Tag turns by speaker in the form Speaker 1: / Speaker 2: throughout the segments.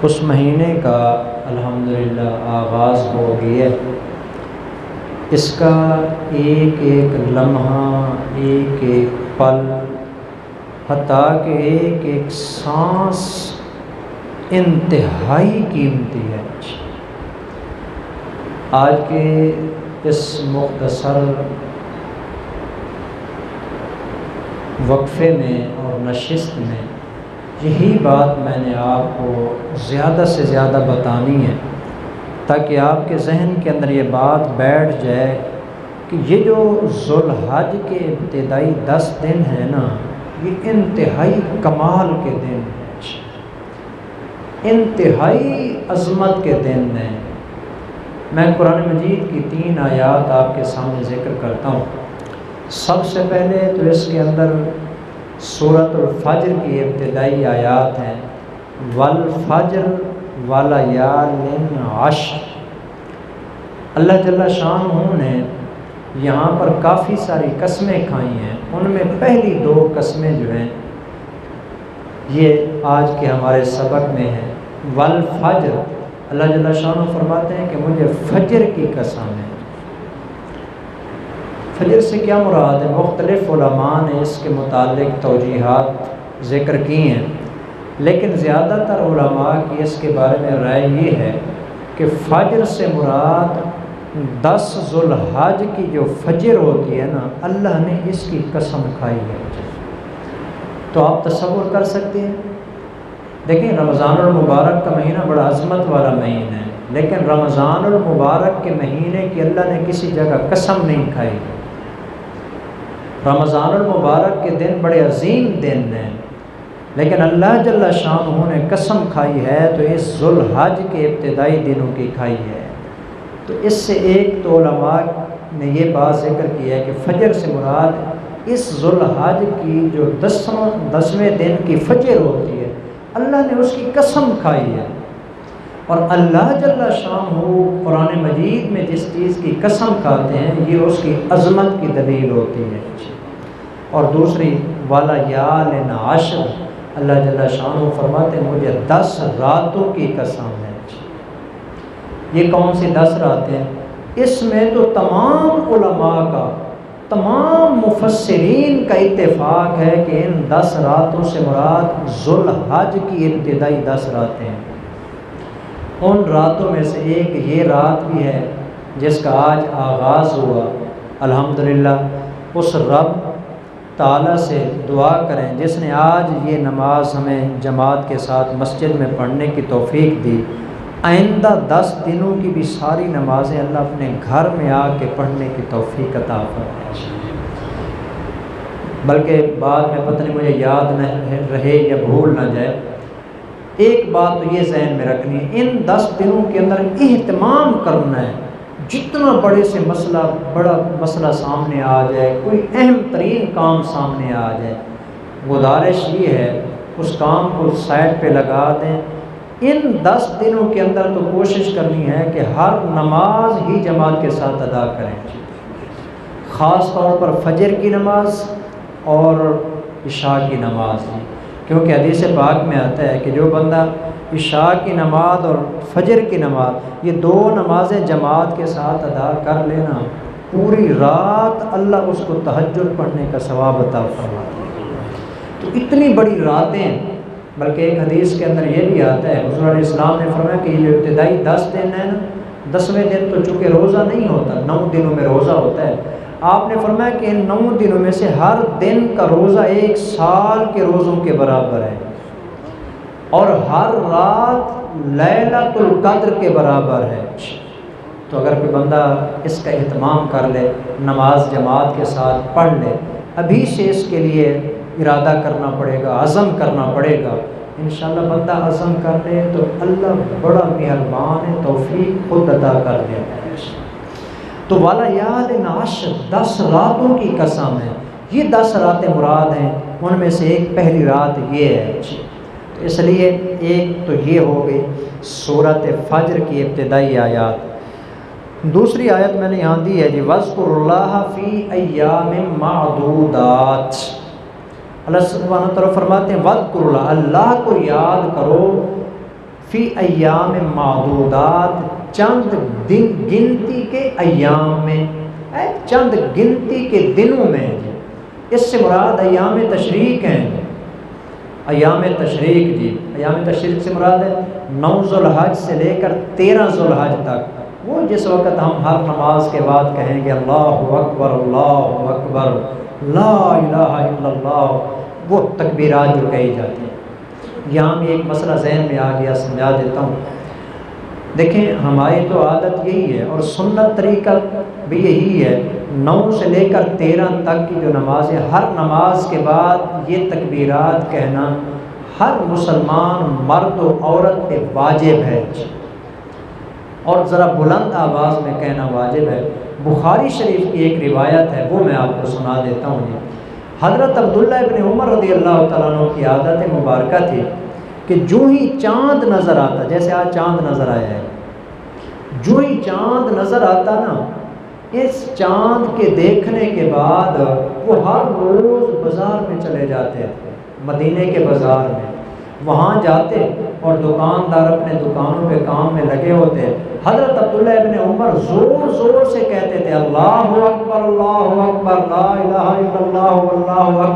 Speaker 1: اس مہینے کا الحمدللہ آغاز ہو گیا۔ اس کا ایک ایک لمحہ، ایک ایک پل، حتیٰ کہ ایک ایک سانس انتہائی قیمتی ہے۔ آج کے اس مختصر وقفے میں اور نشست میں یہی بات میں نے آپ کو زیادہ سے زیادہ بتانی ہے، تاکہ آپ کے ذہن کے اندر یہ بات بیٹھ جائے کہ یہ جو ذوالحج کے ابتدائی 10 دن ہیں نا، یہ انتہائی کمال کے دن ہیں، انتہائی عظمت کے دن ہیں۔ میں قرآن مجید کی 3 آیات آپ کے سامنے ذکر کرتا ہوں۔ سب سے پہلے تو اس کے اندر سورۃ الفجر کی ابتدائی آیات ہیں، والفجر ولیال عشر۔ اللہ جل شانہ نے یہاں پر کافی ساری قسمیں کھائی ہیں، ان میں پہلی 2 قسمیں جو ہیں یہ آج کے ہمارے سبق میں ہیں۔ والفجر، اللہ جل شانہ فرماتے ہیں کہ مجھے فجر کی قسم ہے۔ فجر سے کیا مراد ہے؟ مختلف علماء نے اس کے متعلق توجیحات ذکر کی ہیں، لیکن زیادہ تر علماء کی اس کے بارے میں رائے یہ ہے کہ فجر سے مراد 10 ذوالحج کی جو فجر ہوتی ہے نا، اللہ نے اس کی قسم کھائی ہے۔ تو آپ تصور کر سکتے ہیں، دیکھیں رمضان المبارک کا مہینہ بڑا عظمت والا مہینہ ہے، لیکن رمضان المبارک کے مہینے کی اللہ نے کسی جگہ قسم نہیں کھائی۔ رمضان المبارک کے دن بڑے عظیم دن ہیں، لیکن اللہ جل شانہ نے قسم کھائی ہے تو اس ذوالحج کے ابتدائی دنوں کی کھائی ہے۔ تو اس سے ایک تو علماء نے یہ بات ذکر کی ہے کہ فجر سے مراد اس ذوالحج کی جو 10ویں دن کی فجر ہوتی ہے، اللہ نے اس کی قسم کھائی ہے۔ اور اللہ جل شانہ قرآن مجید میں جس چیز کی قسم کھاتے ہیں یہ اس کی عظمت کی دلیل ہوتی ہے۔ اور دوسری ولیال عشر، اللہ جل شانہ فرماتے ہیں مجھے 10 راتوں کی قسم ہے۔ یہ کون سی 10 راتیں؟ اس میں تو تمام علماء کا، تمام مفسرین کا اتفاق ہے کہ ان 10 راتوں سے مراد ذوالحج کی ابتدائی 10 راتیں ہیں۔ ان راتوں میں سے ایک یہ رات بھی ہے جس کا آج آغاز ہوا۔ الحمدللہ اس رب تعالیٰ سے دعا کریں جس نے آج یہ نماز ہمیں جماعت کے ساتھ مسجد میں پڑھنے کی توفیق دی، آئندہ 10 دنوں کی بھی ساری نمازیں اللہ اپنے گھر میں آ کے پڑھنے کی توفیق عطا فرمائے۔ بلکہ بعد میں پتہ نہیں مجھے یاد نہ رہے یا بھول نہ جائے، ایک بات تو یہ ذہن میں رکھنی ہے، ان 10 دنوں کے اندر اہتمام کرنا ہے، جتنا بڑا مسئلہ سامنے آ جائے، کوئی اہم ترین کام سامنے آ جائے، گزارش یہ ہے اس کام کو سائڈ پہ لگا دیں۔ ان 10 دنوں کے اندر تو کوشش کرنی ہے کہ ہر نماز ہی جماعت کے ساتھ ادا کریں، خاص طور پر فجر کی نماز اور عشاء کی نماز، کیونکہ حدیث پاک میں آتا ہے کہ جو بندہ عشاء کی نماز اور فجر کی نماز، یہ 2 نمازیں جماعت کے ساتھ ادا کر لینا، پوری رات اللہ اس کو تہجد پڑھنے کا ثواب عطا فرماتا ہے۔ تو اتنی بڑی راتیں، بلکہ ایک حدیث کے اندر یہ بھی آتا ہے، حضور علیہ السلام نے فرمایا کہ یہ جو ابتدائی 10 دن ہیں نا، 10ویں دن تو چونکہ روزہ نہیں ہوتا، 9 دنوں میں روزہ ہوتا ہے، آپ نے فرمایا کہ ان 9 دنوں میں سے ہر دن کا روزہ 1 سال کے روزوں کے برابر ہے، اور ہر رات لیلۃ القدر کے برابر ہے۔ تو اگر کوئی بندہ اس کا اہتمام کر لے، نماز جماعت کے ساتھ پڑھ لے، ابھی سے اس کے لیے ارادہ کرنا پڑے گا، عزم کرنا پڑے گا، انشاءاللہ بندہ عزم کر لے تو اللہ بڑا مہربان ہے، توفیق خود عطا کر دیتا ہے۔ تو ولیال عشر، 10 راتوں کی قسم ہے، یہ 10 راتیں مراد ہیں، ان میں سے ایک پہلی رات یہ ہے۔ تو اس لیے ایک تو یہ ہو گئی سورۃ فجر کی ابتدائی آیات۔ دوسری آیت میں نے یہاں دی ہے جی وَاذْكُرُوا اللَّهَ فِي أَيَّامٍ مَّعْدُودَاتٍ۔ اللہ سبحانہ تعالیٰ فرماتے ہیں وَاذْكُرُوا اللَّهَ، اللہ کو یاد کرو، فی ایام معدودات، چند دن گنتی کے ایام میں، چند گنتی کے دنوں میں، اس سے مراد ایام تشریق ہیں۔ ایام تشریق جی، ایام تشریق سے مراد ہے 9 ذوالحج سے لے کر 13 ذوالحج تک، وہ جس وقت ہم ہر نماز کے بعد کہیں گے اللہ اکبر اللہ اکبر لا الہ الا اللہ، وہ تکبیرات جو کہی جاتی ہیں۔ یہاں بھی ایک مسئلہ ذہن میں آ گیا، سمجھا دیتا ہوں۔ دیکھیں ہماری تو عادت یہی ہے اور سنت طریقہ بھی یہی ہے، 9 سے لے کر 13 تک کی جو نماز ہے، ہر نماز کے بعد یہ تکبیرات کہنا ہر مسلمان مرد و عورت پہ واجب ہے، اور ذرا بلند آواز میں کہنا واجب ہے۔ بخاری شریف کی ایک روایت ہے، وہ میں آپ کو سنا دیتا ہوں جی۔ حضرت عبداللہ ابن عمر رضی اللہ تعالیٰ عنہ کی عادت مبارکہ تھی کہ جو ہی چاند نظر آتا، جیسے آج چاند نظر آیا ہے، جو ہی چاند نظر آتا نا، اس چاند کے دیکھنے کے بعد وہ ہر روز بازار میں چلے جاتے، مدینے کے بازار میں، وہاں جاتے اور دکاندار اپنے دکانوں پہ کام میں لگے ہوتے۔ حضرت عبداللہ ابن عمر زور زور سے کہتے تھے اللہ اکبر لا الہ الا اللہ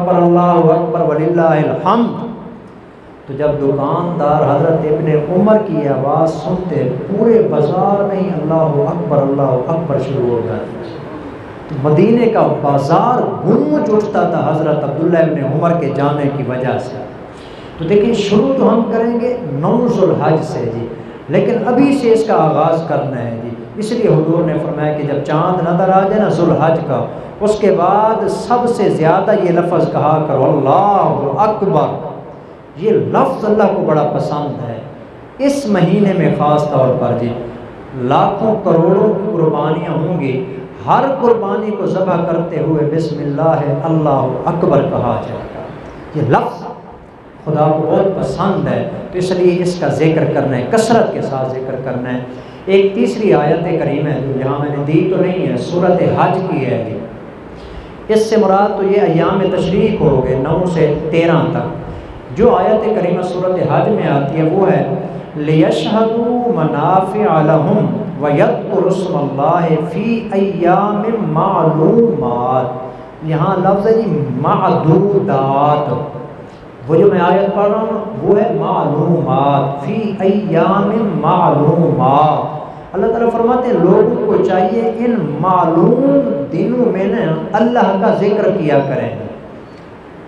Speaker 1: واللہ اکبر وللہ الحمد۔ تو جب دکاندار حضرت ابن عمر کی آواز سنتے، پورے بازار میں ہی اللہ اکبر شروع ہو جاتے، تو مدینے کا بازار گونج اٹھتا تھا حضرت عبداللہ ابن عمر کے جانے کی وجہ سے۔ تو دیکھیں شروع تو ہم کریں گے 9 ذوالحج سے جی، لیکن ابھی سے اس کا آغاز کرنا ہے جی۔ اس لیے حضور نے فرمایا کہ جب چاند نظر آ جائے نا ذوالحج کا، اس کے بعد سب سے زیادہ یہ لفظ کہا کرو اللہ اکبر۔ یہ لفظ اللہ کو بڑا پسند ہے اس مہینے میں، خاص طور پر جی لاکھوں کروڑوں کی قربانیاں ہوں گی، ہر قربانی کو ذبح کرتے ہوئے بسم اللہ اللہ اکبر کہا جائے گا۔ یہ لفظ خدا کو بہت پسند ہے، تو اس لیے اس کا ذکر کرنا ہے، کثرت کے ساتھ ذکر کرنا ہے۔ ایک تیسری آیت کریمہ ہے جو یہاں میں نے دی تو نہیں ہے، سورۃ حج کی ہے جی۔ اس سے مراد تو یہ ایام تشریق ہو گئے 9 سے 13 تک۔ جو آیت کریمہ سورۃ حج میں آتی ہے وہ ہے لِيَشْهَدُوا مَنَافِعَ لَهُمْ وَيَذْكُرُوا اسْمَ اللَّهِ فِي أَيَّامٍ مَّعْلُومَاتٍ۔ یہاں لفظ ہے جی معدودات، وہ جو میں آیت پڑھ رہا ہوں وہ ہے معلومات، فی ایام معلومات۔ اللہ تعالیٰ فرماتے ہیں لوگوں کو چاہیے ان معلوم دنوں میں نا اللہ کا ذکر کیا کریں،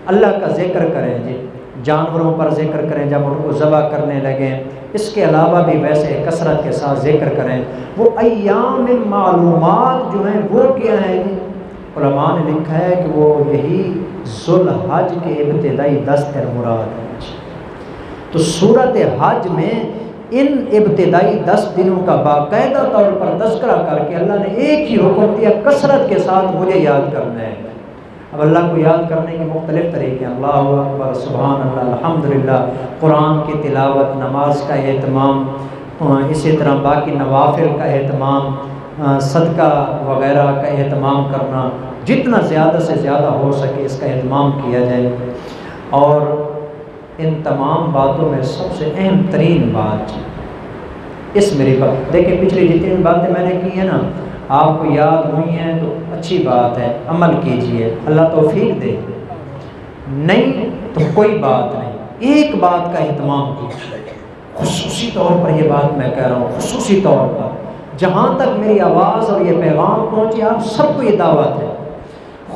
Speaker 1: اللہ کا ذکر کریں جی، جانوروں پر ذکر کریں جب ان کو ذبح کرنے لگیں، اس کے علاوہ بھی ویسے کثرت کے ساتھ ذکر کریں۔ وہ ایام معلومات جو ہیں وہ کیا ہیں جی؟ علماء نے لکھا ہے کہ وہ یہی ذوالحج کے ابتدائی 10 دن مراد ہے۔ تو سورۃ حج میں ان ابتدائی 10 دنوں کا باقاعدہ طور پر تذکرہ کر کے اللہ نے ایک ہی حکم دیا، کثرت کے ساتھ مجھے یاد کرنا ہے۔ اب اللہ کو یاد کرنے کے مختلف طریقے، اللہ اکبر، سبحان اللہ، الحمدللہ، قرآن کی تلاوت، نماز کا اہتمام، اسی طرح باقی نوافل کا اہتمام، صدقہ وغیرہ کا اہتمام کرنا، جتنا زیادہ سے زیادہ ہو سکے اس کا اہتمام کیا جائے۔ اور ان تمام باتوں میں سب سے اہم ترین بات اس میری بات، دیکھیں پچھلی جتنی باتیں میں نے کی ہیں نا آپ کو یاد ہوئی ہیں تو اچھی بات ہے، عمل کیجئے، اللہ توفیق دے، نہیں تو کوئی بات نہیں، ایک بات کا اہتمام کیجئے، خصوصی طور پر یہ بات میں کہہ رہا ہوں، خصوصی طور پر جہاں تک میری آواز اور یہ پیغام پہنچی آپ سب کو یہ دعوت ہے،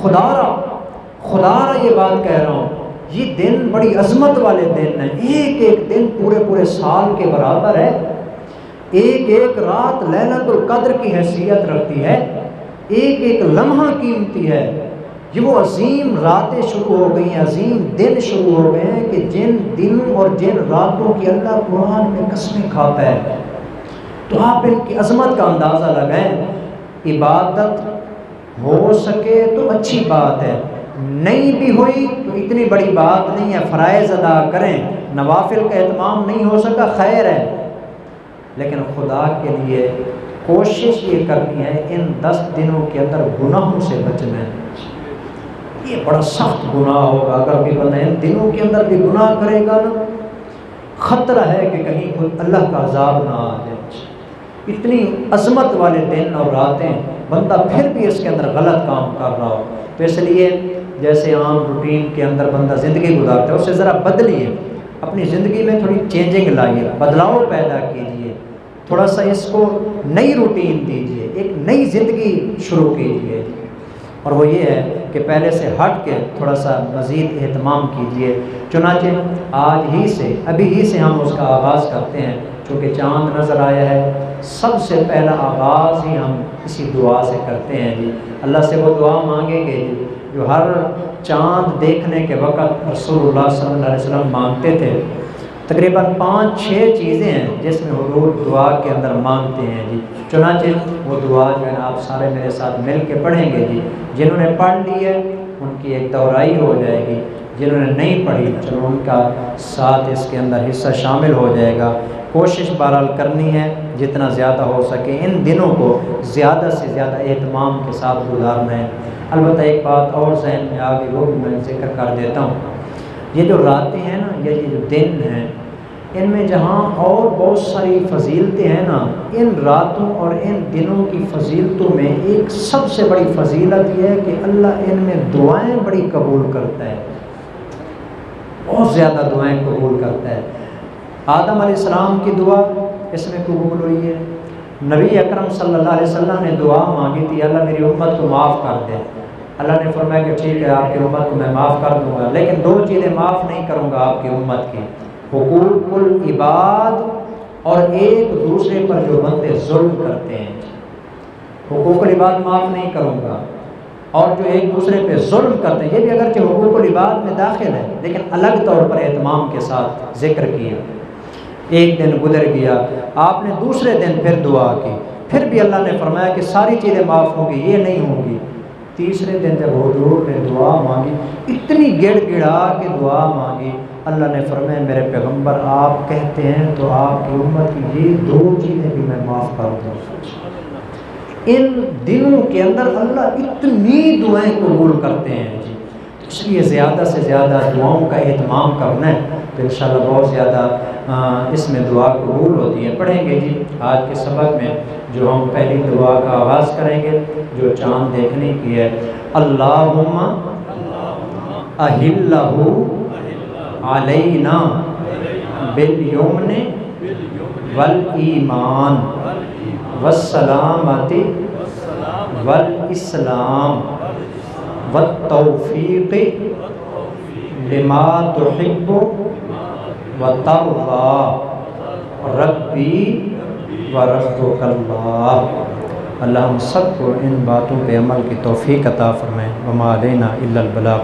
Speaker 1: خدا را یہ بات کہہ رہا ہوں، یہ دن بڑی عظمت والے دن ہیں، ایک ایک دن پورے سال کے برابر ہے، ایک ایک رات لیلۃ القدر کی حیثیت رکھتی ہے، ایک ایک لمحہ قیمتی ہے۔ یہ وہ عظیم راتیں شروع ہو گئی ہیں، عظیم دن شروع ہو گئے ہیں کہ جن دنوں اور جن راتوں کی اللہ قرآن میں قسمیں کھاتا ہے، تو آپ ان کی عظمت کا اندازہ لگائیں۔ عبادت ہو سکے تو اچھی بات ہے، نہیں بھی ہوئی تو اتنی بڑی بات نہیں ہے، فرائض ادا کریں، نوافل کا اہتمام نہیں ہو سکا خیر ہے، لیکن خدا کے لیے کوشش یہ کرنی ہے ان 10 دنوں کے اندر گناہوں سے بچنا ہے۔ یہ بڑا سخت گناہ ہوگا اگر کوئی بندہ ان دنوں کے اندر بھی گناہ کرے گا نا، خطرہ ہے کہ کہیں خود اللہ کا عذاب نہ آ جائے۔ اتنی عظمت والے دن اور راتیں، بندہ پھر بھی اس کے اندر غلط کام کر رہا ہو، تو اس لیے جیسے عام روٹین کے اندر بندہ زندگی گزارتا ہے، اسے ذرا بدلیے، اپنی زندگی میں تھوڑی چینجنگ لائیے، بدلاؤ پیدا کیجیے، تھوڑا سا اس کو نئی روٹین دیجیے، ایک نئی زندگی شروع کیجیے، اور وہ یہ ہے کہ پہلے سے ہٹ کے تھوڑا سا مزید اہتمام کیجیے۔ چنانچہ آج ہی سے، ابھی ہی سے ہم اس کا آغاز کرتے ہیں، چونکہ چاند نظر آیا ہے، سب سے پہلا آغاز ہی ہم اسی دعا سے کرتے ہیں جی۔ اللہ سے وہ دعا مانگیں گے جی جو ہر چاند دیکھنے کے وقت رسول اللہ صلی اللہ علیہ وسلم مانگتے تھے۔ تقریباً 5-6 چیزیں ہیں جس میں حضور دعا کے اندر مانگتے ہیں جی۔ چنانچہ وہ دعا جو ہے آپ سارے میرے ساتھ مل کے پڑھیں گے جی۔ جنہوں نے پڑھ لی ہے ان کی ایک دہرائی ہو جائے گی، جنہوں نے نہیں پڑھی چلو ان کا ساتھ اس کے اندر حصہ شامل ہو جائے گا۔ کوشش بہرحال کرنی ہے جتنا زیادہ ہو سکے ان دنوں کو زیادہ سے زیادہ اہتمام کے ساتھ گزارنا ہے۔ البتہ ایک بات اور ذہن میں آ گئی، وہ بھی میں ذکر کر دیتا ہوں۔ یہ جو راتیں ہیں نا، یہ جو دن ہیں، ان میں جہاں اور بہت ساری فضیلتیں ہیں نا، ان راتوں اور ان دنوں کی فضیلتوں میں ایک سب سے بڑی فضیلت یہ ہے کہ اللہ ان میں دعائیں بڑی قبول کرتا ہے، بہت زیادہ دعائیں قبول کرتا ہے۔ آدم علیہ السلام کی دعا اس میں قبول ہوئی ہے، نبی اکرم صلی اللہ علیہ وسلم نے دعا مانگی تھی اللہ میری امت کو معاف کر دے، اللہ نے فرمایا کہ ٹھیک ہے آپ کی امت کو میں معاف کر دوں گا، لیکن 2 چیزیں معاف نہیں کروں گا آپ کی امت کی، حقوق العباد اور ایک دوسرے پر جو بندے ظلم کرتے ہیں، حقوق العباد معاف نہیں کروں گا، اور جو ایک دوسرے پہ ظلم کرتے ہیں، یہ بھی اگرچہ حقوق العباد میں داخل ہے لیکن الگ طور پر اہتمام کے ساتھ ذکر کیا۔ ایک دن گزر گیا، آپ نے دوسرے دن پھر دعا کی، پھر بھی اللہ نے فرمایا کہ ساری چیزیں معاف ہوں گی، یہ نہیں ہوں گی۔ تیسرے دن جب حضور نے دعا مانگی، اتنی گڑ گڑا کے دعا مانگی، اللہ نے فرمایا میرے پیغمبر آپ کہتے ہیں تو آپ کی امت کی یہ 2 چیزیں بھی میں معاف کر دوں۔ ان دنوں کے اندر اللہ اتنی دعائیں قبول کرتے ہیں جی، اس لیے زیادہ سے زیادہ دعاؤں کا اہتمام کرنا ہے تو انشاءاللہ بہت زیادہ اس میں دعا قبول ہوتی ہے۔ پڑھیں گے جی آج کے سبق میں جو ہم پہلی دعا کا آغاز کریں گے جو چاند دیکھنے کی ہے، اللہم اہلہ علینا بالیمن والایمان والسلامۃ والاسلام والتوفیق لما تحب وترضى ربی وربک اللہ۔ اللہ ہم سب کو ان باتوں پہ عمل کی توفیق عطا فرمائے۔ وما علینا الا البلاغ۔